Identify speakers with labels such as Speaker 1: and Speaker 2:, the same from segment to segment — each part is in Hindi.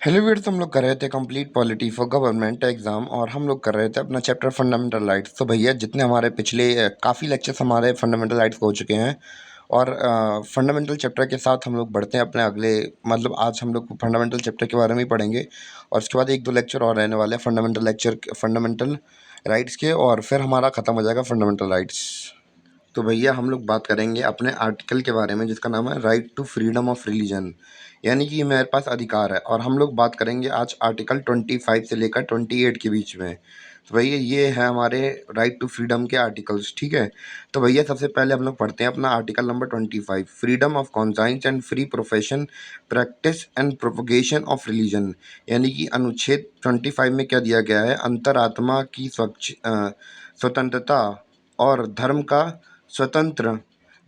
Speaker 1: हेलो वीर, हम लोग कर रहे थे complete polity for government exam और हम लोग कर रहे थे अपना चैप्टर फंडामेंटल राइट्स। तो भैया जितने हमारे पिछले काफ़ी लेक्चर्स हमारे फंडामेंटल राइट्स हो चुके हैं और फंडामेंटल चैप्टर के साथ हम लोग बढ़ते हैं अपने अगले, मतलब आज हम लोग फंडामेंटल चैप्टर के बारे में ही पढ़ेंगे और उसके बाद एक दो लेक्चर और रहने वाले हैं फंडामेंटल राइट्स के, और फिर हमारा ख़त्म हो जाएगा फंडामेंटल राइट्स। तो भैया हम लोग बात करेंगे अपने आर्टिकल के बारे में जिसका नाम है right to freedom of religion, यानी कि मेरे पास अधिकार है। और हम लोग बात करेंगे आज आर्टिकल 25 से लेकर 28 के बीच में। तो भैया ये है हमारे राइट टू फ्रीडम के आर्टिकल्स, ठीक है। तो भैया सबसे पहले हम लोग पढ़ते हैं अपना article number 25, freedom of conscience and free profession, practice and propagation of religion. यानी कि अनुच्छेद 25 में क्या दिया गया है, अंतरात्मा की स्वतंत्रता और धर्म का स्वतंत्र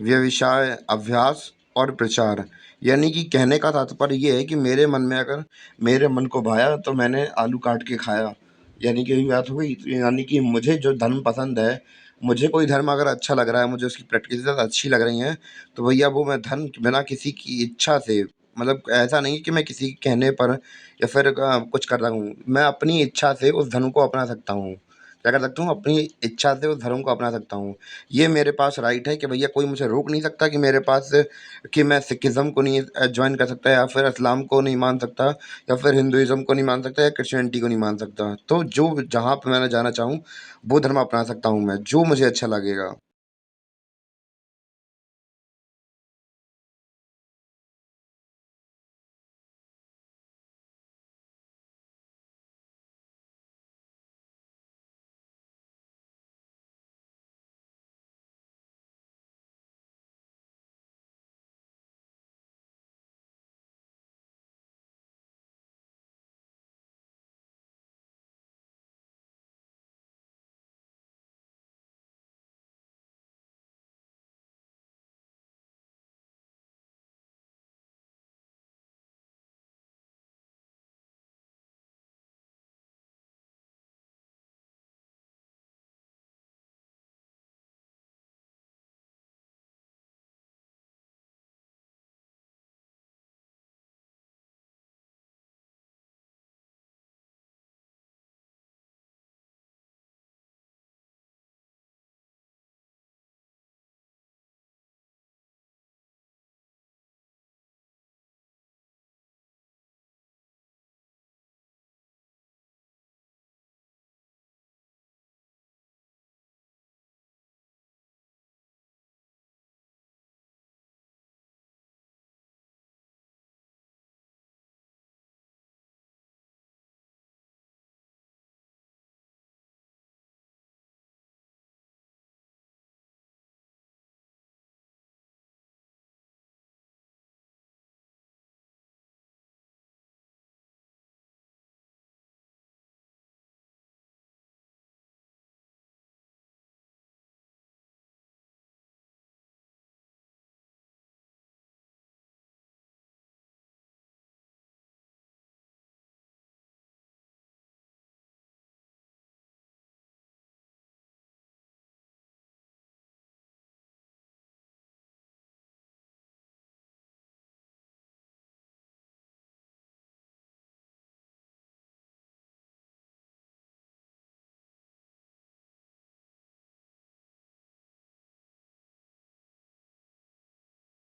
Speaker 1: व्यवसाय, अभ्यास और प्रचार। यानी कि कहने का तात्पर्य ये है कि मेरे मन में अगर मेरे मन को भाया तो मैंने आलू काट के खाया, यानी कि यही बात हो गई। यानी कि मुझे जो धर्म पसंद है, मुझे कोई धर्म अगर अच्छा लग रहा है, मुझे उसकी प्रैक्टिस अच्छी लग रही हैं, तो भैया वो मैं धर्म बिना किसी की इच्छा से, मतलब ऐसा नहीं कि मैं किसी के कहने पर या फिर कुछ कर रहा हूँ, मैं अपनी इच्छा से उस धर्म को अपना सकता हूँ। क्या कर सकता हूँ, अपनी इच्छा से उस धर्म को अपना सकता हूँ। ये मेरे पास राइट है कि भैया कोई मुझे रोक नहीं सकता कि मेरे पास कि मैं सिखिज़्म को नहीं जॉइन कर सकता या फिर इस्लाम को नहीं मान सकता या फिर हिंदुइज़्म को नहीं मान सकता या क्रिश्चियनिटी को नहीं मान सकता। तो जो जहाँ पे मैंने जाना चाहूँ वो धर्म अपना सकता हूँ मैं, जो मुझे अच्छा लगेगा।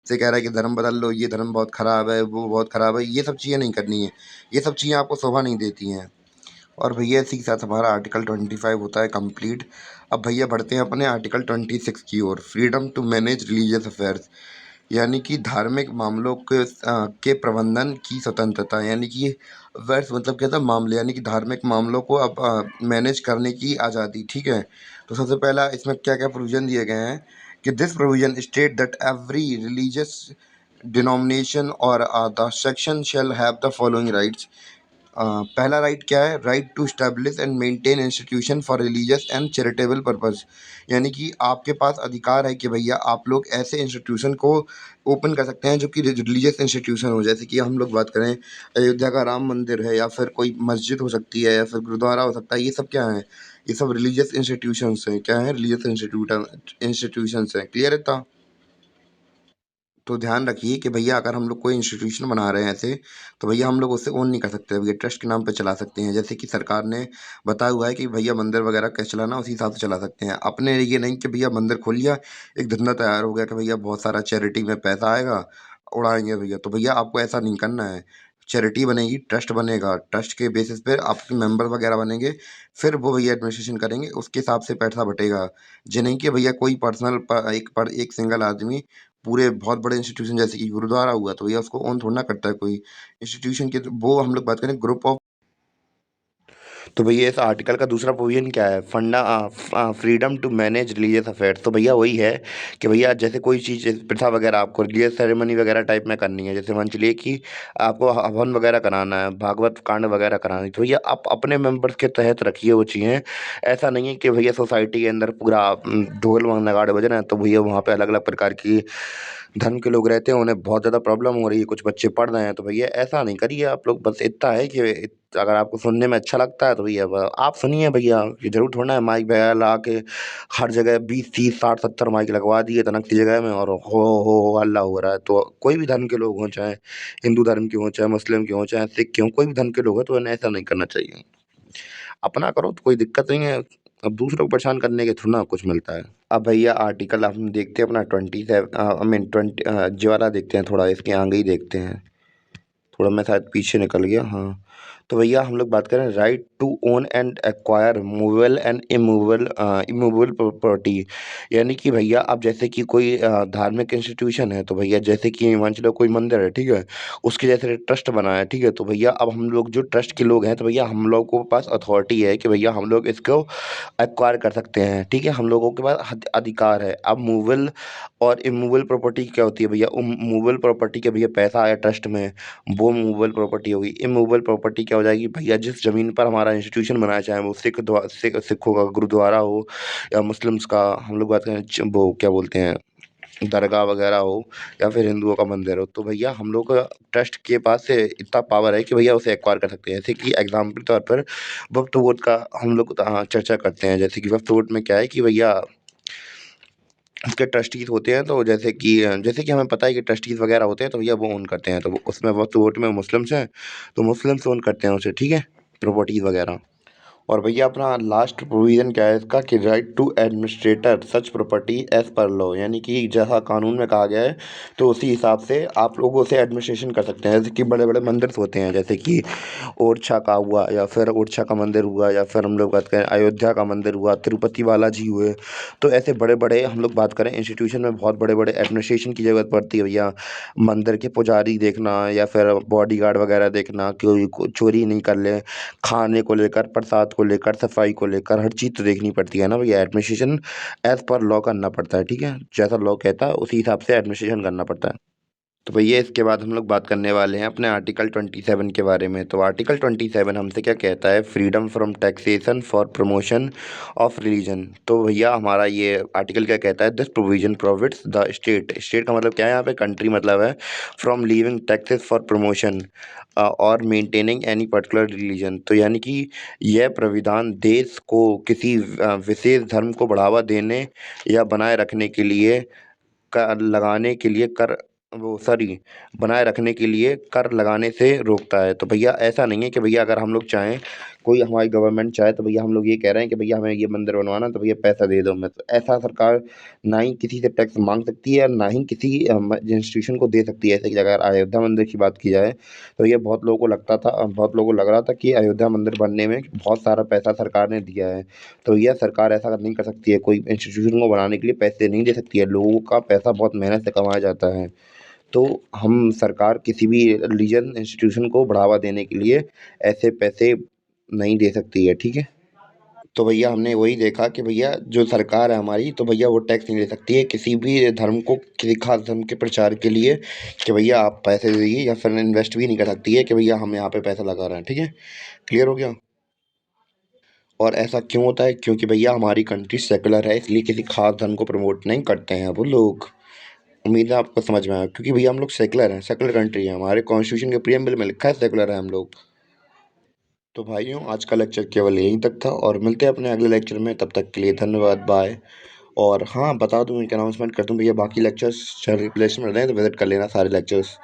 Speaker 1: से कह रहा है कि धर्म बदल लो, ये धर्म बहुत ख़राब है, वो बहुत ख़राब है, ये सब चीज़ें नहीं करनी है। ये सब चीज़ें आपको शोभा नहीं देती हैं। और भैया इसी के साथ हमारा आर्टिकल 25 होता है कंप्लीट। अब भैया बढ़ते हैं अपने आर्टिकल 26 की ओर, freedom to manage religious affairs. यानी कि धार्मिक मामलों के प्रबंधन की स्वतंत्रता। यानी कि अफेयर्स मतलब क्या था, मामले, यानी कि धार्मिक मामलों को अब मैनेज करने की आज़ादी, ठीक है। तो सबसे पहला इसमें क्या क्या प्रोविज़न दिए गए हैं कि this provision state that every religious denomination और the section shall have the following rights. पहला राइट क्या है, right to establish and maintain institution for religious and charitable purpose. यानी कि आपके पास अधिकार है कि भैया आप लोग ऐसे इंस्टीट्यूशन को ओपन कर सकते हैं जो कि रिलीजियस इंस्टीट्यूशन हो। जैसे कि हम लोग बात करें, अयोध्या का राम मंदिर है या फिर कोई मस्जिद हो सकती है या फिर गुरुद्वारा हो सकता है, ये सब क्या है, ये सब रिलीजियस इंस्टीट्यूशंस हैं। क्या है, रिलीजियस इंस्टीट्यूशंस हैं। क्लियर है था। तो ध्यान रखिए कि भैया अगर हम लोग कोई इंस्टीट्यूशन बना रहे हैं ऐसे, तो भैया हम लोग उससे ओन नहीं कर सकते भैया, ट्रस्ट के नाम पे चला सकते हैं। जैसे कि सरकार ने बताया हुआ है कि भैया मंदिर वगैरह कैसे चलाना, उसी हिसाब से चला सकते हैं। अपने ये नहीं कि भैया मंदिर खोल लिया, एक धंधा तैयार हो गया कि भैया बहुत सारा चैरिटी में पैसा आएगा, उड़ाएंगे भैया। तो भैया आपको ऐसा नहीं करना है। चैरिटी बनेगी, ट्रस्ट बनेगा, ट्रस्ट के बेसिस पे आपके मेंबर वगैरह बनेंगे, फिर वो भैया एडमिनिस्ट्रेशन करेंगे, उसके हिसाब से पैसा बटेगा। ये नहीं कि भैया कोई पर्सनल एक सिंगल आदमी पूरे बहुत बड़े इंस्टीट्यूशन जैसे कि गुरुद्वारा हुआ, तो भैया उसको ओन थोड़ा ना करता है कोई इंस्टीट्यूशन के। तो वो हम लोग बात करें ग्रुप ऑफ। तो भैया इस आर्टिकल का दूसरा प्रोविजन क्या है? Freedom to manage religious affairs. तो भैया वही है कि भैया जैसे कोई चीज़ प्रथा वगैरह आपको रिलीजियस सेरेमनी वगैरह टाइप में करनी है, जैसे मान चलिए कि आपको हवन वगैरह कराना है, भागवत कांड वगैरह कराना है, तो भैया आप अपने मेंबर्स के तहत रखिए वो चीज़ें। ऐसा नहीं है कि भैया सोसाइटी के अंदर पूरा ढोल नगाड़े बज रहे हैं, तो भैया वहाँ पे अलग अलग प्रकार की धर्म के लोग रहते हैं, उन्हें बहुत ज़्यादा प्रॉब्लम हो रही है, कुछ बच्चे पढ़ रहे हैं, तो भैया ऐसा नहीं करिए आप लोग। बस इतना है कि अगर आपको सुनने में अच्छा लगता है तो भैया आप सुनिए भैया। ये जरूर थोड़ा है माइक वगैरह ला के हर जगह 20 30 60 70 माइक लगवा दिए तनक की जगह में और हो हल्ला हो रहा है। तो कोई भी धर्म के लोग हों, चाहे हिंदू धर्म के हों, चाहे मुस्लिम के हों, चाहे सिख के हों, कोई भी धर्म के लोग हैं, तो इन्हें ऐसा नहीं करना चाहिए। अपना करो तो कोई दिक्कत नहीं है, अब दूसरों को परेशान करने के थोड़ा ना कुछ मिलता है। अब भैया आर्टिकल हम देखते हैं अपना 27 आई मीन 20 जी वाला देखते हैं, थोड़ा इसके आगे ही देखते हैं। थोड़ा मैं शायद पीछे निकल गया, हाँ। तो भैया हम लोग बात करें right to own and acquire movable and immovable property. यानी कि भैया अब जैसे कि कोई धार्मिक इंस्टीट्यूशन है, तो भैया जैसे कि मान चलो कोई मंदिर है, ठीक है, उसके जैसे ट्रस्ट बना है, ठीक है, तो भैया अब हम लोग जो ट्रस्ट के लोग हैं, तो भैया हम लोगों के पास अथॉरिटी है कि भैया हम लोग इसको एक्वायर कर सकते हैं, ठीक है, हम लोगों के पास अधिकार है। अब मूवेबल और इमूवेबल प्रॉपर्टी क्या होती है भैया? मूवेबल प्रॉपर्टी के भैया पैसा आया ट्रस्ट में, वो मूवेबल प्रॉपर्टी होगी। इमूवेबल प्रॉपर्टी क्या हो जाएगी भैया? जिस जमीन पर हमारा इंस्टीट्यूशन बनाया, चाहे वो सिखों का गुरुद्वारा हो या मुस्लिम्स का, हम लोग बात करें वो क्या बोलते हैं, दरगाह वगैरह हो, या फिर हिंदुओं का मंदिर हो, तो भैया हम लोग ट्रस्ट के पास से इतना पावर है कि भैया उसे एक्वायर कर सकते हैं। जैसे कि एग्जाम्पल के तौर पर वक्फ बोर्ड का हम लोग चर्चा करते हैं। जैसे कि वक्फ बोर्ड में क्या है कि भैया उसके ट्रस्टीज होते हैं, तो जैसे कि हमें पता है कि ट्रस्टीज वगैरह होते हैं, तो भैया वो ओन करते हैं, तो उसमें वक्त वोट में मुस्लिम्स हैं, तो मुस्लिम्स ओन करते हैं उसे, ठीक है, प्रॉपर्टीज वगैरह। और भैया अपना लास्ट प्रोविजन क्या है इसका कि right to administrator such property as per law. यानी कि जैसा कानून में कहा गया है, तो उसी हिसाब से आप लोग उसे एडमिनिस्ट्रेशन कर सकते हैं। जैसे कि बड़े बड़े मंदिर होते हैं, जैसे कि ओरछा का हुआ, या फिर ओरछा का मंदिर हुआ, या फिर हम लोग बात करें अयोध्या का मंदिर हुआ, तिरुपति बालाजी हुए, तो ऐसे बड़े बड़े हम लोग बात करें इंस्टीट्यूशन में बहुत बड़े बड़े एडमिनिस्ट्रेशन की ज़रूरत पड़ती है भैया। मंदिर के पुजारी देखना, या फिर बॉडी गार्ड वगैरह देखना कि कोई चोरी नहीं कर ले, खाने को लेकर, प्रसाद को लेकर, सफाई को लेकर, हर चीज़ तो देखनी पड़ती है ना भैया। एडमिनिस्ट्रेशन एज पर लॉ करना पड़ता है, ठीक है, जैसा लॉ कहता है उसी हिसाब से एडमिनिस्ट्रेशन करना पड़ता है। तो भैया इसके बाद हम लोग बात करने वाले हैं अपने आर्टिकल 27 के बारे में। तो आर्टिकल 27 हमसे क्या कहता है? Freedom from taxation for promotion of religion. तो भैया हमारा ये आर्टिकल क्या कहता है? This provision प्रोविड्स the state, state का मतलब क्या है यहाँ पे? कंट्री मतलब है, from leaving taxes for promotion और मेंटेनिंग एनी पर्टिकुलर रिलीजन। तो यानी कि यह प्राविधान देश को किसी विशेष धर्म को बढ़ावा देने या बनाए रखने के लिए कर लगाने के लिए कर वो सॉरी बनाए रखने के लिए कर लगाने से रोकता है। तो भैया ऐसा नहीं है कि भैया अगर हम लोग चाहें, कोई हमारी गवर्नमेंट चाहे, तो भैया हम लोग ये कह रहे हैं कि भैया हमें ये मंदिर बनवाना, तो भैया पैसा दे दो। मैं तो ऐसा सरकार ना ही किसी से टैक्स मांग सकती है, ना ही किसी इंस्टीट्यूशन को दे सकती है। ऐसे कि अगर अयोध्या मंदिर की बात की जाए, तो ये बहुत लोगों को लगता था, बहुत लोगों को लग रहा था कि अयोध्या मंदिर बनने में बहुत सारा पैसा सरकार ने दिया है। तो यह सरकार ऐसा नहीं कर सकती है, कोई इंस्टीट्यूशन को बनाने के लिए पैसे नहीं दे सकती है, लोगों का पैसा बहुत मेहनत से कमाया जाता है। तो हम सरकार किसी भी रिलीजन इंस्टीट्यूशन को बढ़ावा देने के लिए ऐसे पैसे नहीं दे सकती है, ठीक है। तो भैया हमने वही देखा कि भैया जो सरकार है हमारी, तो भैया वो टैक्स नहीं ले सकती है किसी भी धर्म को, किसी खास धर्म के प्रचार के लिए कि भैया आप पैसे दीजिए, या फिर इन्वेस्ट भी नहीं कर सकती है कि भैया हम यहाँ पे पैसा लगा रहे हैं, ठीक है। क्लियर हो गया? और ऐसा क्यों होता है? क्योंकि भैया हमारी कंट्री सेकुलर है, इसलिए किसी खास धर्म को प्रमोट नहीं करते हैं वो लोग। उम्मीद है आपको समझ में आया, क्योंकि भैया हम लोग सेकुलर हैं, सेकुलर कंट्री है, हमारे कॉन्स्टिट्यूशन के प्रीएम्बल में लिखा है सेकुलर है हम लोग। तो भाइयों आज का लेक्चर केवल यहीं तक था, और मिलते हैं अपने अगले लेक्चर में। तब तक के लिए धन्यवाद, बाय। और हाँ, बता दूँ, एक अनाउंसमेंट कर दूँ भैया, बाकी लेक्चर्स चाहे रिप्लेस में रहे तो विज़िट कर लेना सारे लेक्चर्स।